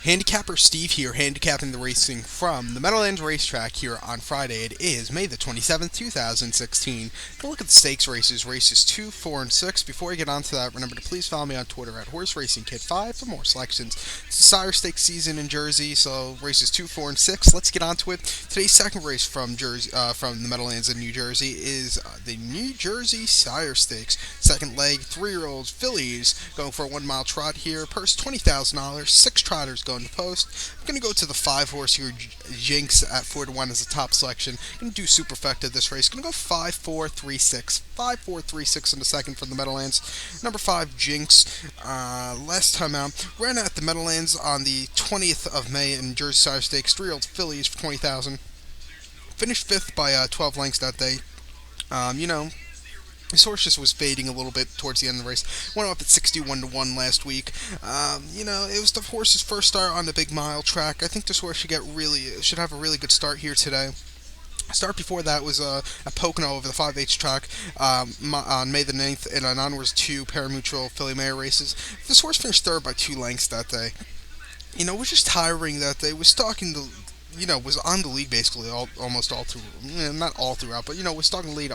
Handicapper Steve here, handicapping the racing from the Meadowlands Racetrack here on Friday. It is May the 27th, 2016. Gonna look at the stakes races 2, 4, and 6. Before I get on to that, remember to please follow me on Twitter at HorseRacingKid5 for more selections. It's the Sire Stakes season in Jersey, so races 2, 4, and 6. Let's get on to it. Today's second race from from the Meadowlands in New Jersey is the New Jersey Sire Stakes. Second leg, 3-year-old fillies going for a 1 mile trot here. Purse $20,000, 6 trotters going to post. I'm going to go to the 5 horse here, Jinx at 4-1 as a top selection. Going to do superfecta this race. Going to go 5-4-3-6. 5-4-3-6 in the second from the Meadowlands. Number 5, Jinx. Last time out, ran at the Meadowlands on the 20th of May in Jersey Sire Stakes. 3-year-old fillies for 20,000. Finished 5th by 12 lengths that day. You know, his horse just was fading a little bit towards the end of the race. Went up at 61 to 1 last week. It was the horse's first start on the big mile track. I think this horse should have a really good start here today. Start before that was at Pocono over the 5H track on May the 9th in an onwards 2 parimutuel filly mare races. This horse finished third by 2 lengths that day. It was just tiring that day. Was stalking the was on the lead basically almost all through, not all throughout, but was stalking the lead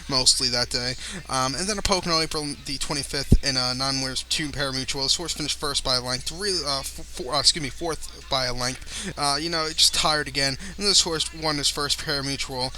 mostly that day. And then a Pocono April the 25th in a non-winners 2 parimutuel. This horse finished first by a length, fourth by a length. It just tired again. And this horse won his first parimutuel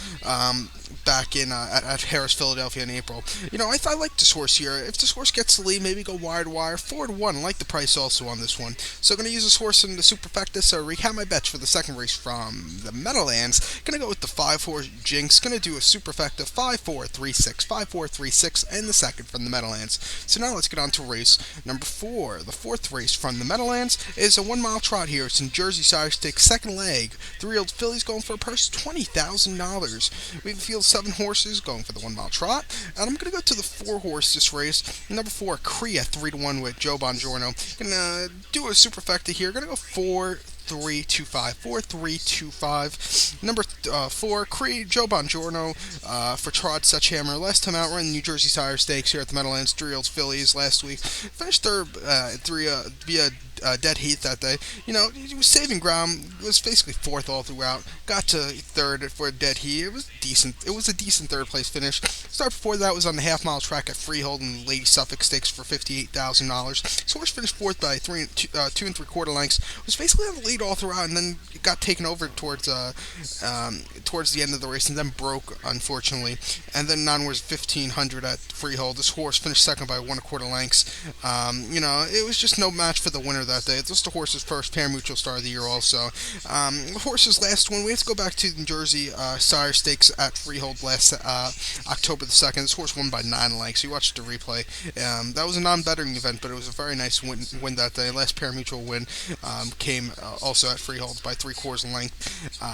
back in at Harris, Philadelphia in April. I like this horse here. If this horse gets the lead, maybe go wire to wire. 4-1. I like the price also on this one. So going to use this horse in the superfecta. So recap my bets for the second race from the Meadowlands. Going to go with the 5-horse Jinx. Going to do a superfecta 5-4-3-6. 5-4-3-6 in the second from the Meadowlands. So now let's get on to race number 4. The fourth race from the Meadowlands is a 1 mile trot here. It's in Jersey Sire Stakes, second leg. 3-year-old fillies going for a purse $20,000. We have a field of 7 horses going for the 1 mile trot. And I'm going to go to the 4-horse this race. Number 4, Cree at 3-1 with Joe Bongiorno. Going to do a superfecta here. Going to go 4-3-2-5. 4-3-2-5. Number 4, Cree, Joe Bongiorno for Trod Suchhammer. Last time out, we're in the New Jersey Sire Stakes here at the Meadowlands. 3-year-old fillies last week. Finished third via dead heat that day. He was saving ground. It was basically fourth all throughout. Got to third for a dead heat. It was decent. It was a decent third place finish. Start before that was on the half-mile track at Freehold in Lady Suffolk Stakes for $58,000. So horse finished fourth by 2 3/4 lengths. Was basically on the lead all throughout, and then got taken over towards the end of the race, and then broke unfortunately. And then on was 1500 at Freehold. This horse finished second by 1/4 lengths. It was just no match for the winner that day. It's just the horse's first parimutuel star of the year also. The horse's last one, we have to go back to the Jersey Sire Stakes at Freehold last October the 2nd. This horse won by 9 lengths. You watched the replay. That was a non-bettering event, but it was a very nice win that day. Last parimutuel win came also at Freehold by 3/4 length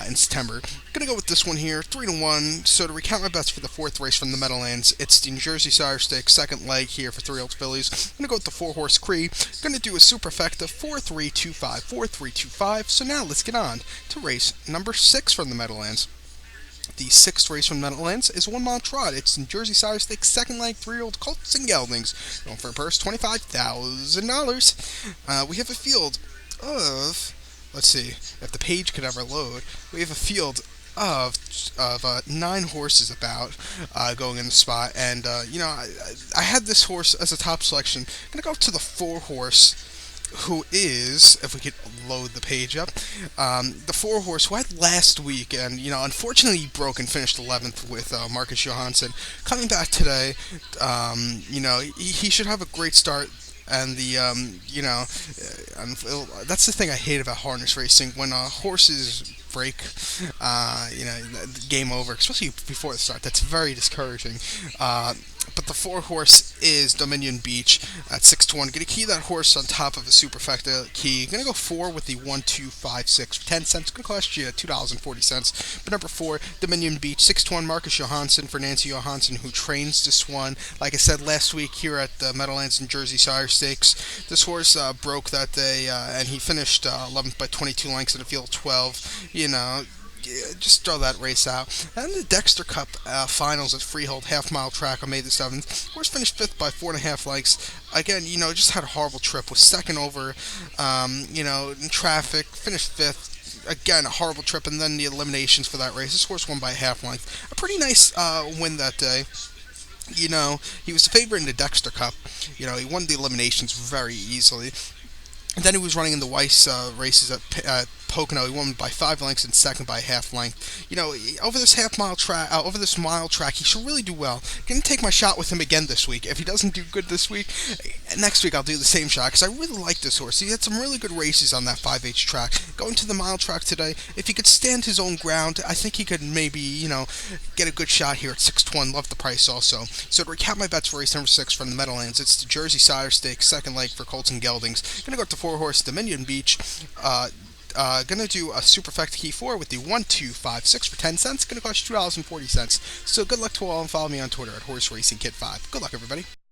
in September. Gonna go with this one here, 3-1. So to recount my bets for the fourth race from the Meadowlands, it's the New Jersey Sire Stakes, second leg here for 3-year-old fillies. Gonna go with the 4-horse Cree. Gonna do a superfecta 4-3-2-5. 4-3-2-5. So now let's get on to race number 6 from the Meadowlands. The 6th race from Meadowlands is a 1 mile trot. It's in Jersey Sire Stakes, second leg, 3-year-old colts and geldings. Going for a purse, $25,000. We have a field of, let's see, if the page could ever load, we have a field of 9 horses about going in the spot. And, I had this horse as a top selection. I'm going to go to the 4-horse, who is, if we could load the page up, the 4-horse who I had last week, and unfortunately he broke and finished 11th with Marcus Johansson. Coming back today, he should have a great start. And that's the thing I hate about harness racing, when horses break, game over, especially before the start. That's very discouraging. But the 4-horse is Dominion Beach at 6-1. Gonna key that horse on top of a superfecta key. Gonna go 4 with the 1-2-5-6 for 10 cents. Gonna cost you $2.40. But number 4, Dominion Beach, 6-1. Marcus Johansson for Nancy Johansson, who trains this one. Like I said last week here at the Meadowlands and Jersey Sire Stakes, this horse broke that day, and he finished 11th by 22 lengths in a field of 12. just throw that race out. And the Dexter Cup finals at Freehold half mile track on May the 7th. Horse finished fifth by 4.5 lengths. Again, just had a horrible trip. Was second over, in traffic. Finished fifth. Again, a horrible trip, and then the eliminations for that race. This horse won by a half length. A pretty nice win that day. He was the favorite in the Dexter Cup. He won the eliminations very easily. And then he was running in the Weiss races at Pocono. He won by 5 lengths and second by a half length. Over this over this mile track, he should really do well. Gonna take my shot with him again this week. If he doesn't do good this week, next week I'll do the same shot because I really like this horse. He had some really good races on that 5H track. Going to the mile track today, if he could stand his own ground, I think he could maybe, get a good shot here at 6-1. Love the price also. So to recap my bets for race number 6 from the Meadowlands, it's the Jersey Sire Stakes, second leg for Colton Geldings. Gonna go to 4-horse Dominion Beach. Gonna do a Superfecta Key 4 with the 1, 2, 5, 6 for 10 cents. Gonna cost $2.40. So good luck to all and follow me on Twitter at Horse Racing Kid 5. Good luck, everybody.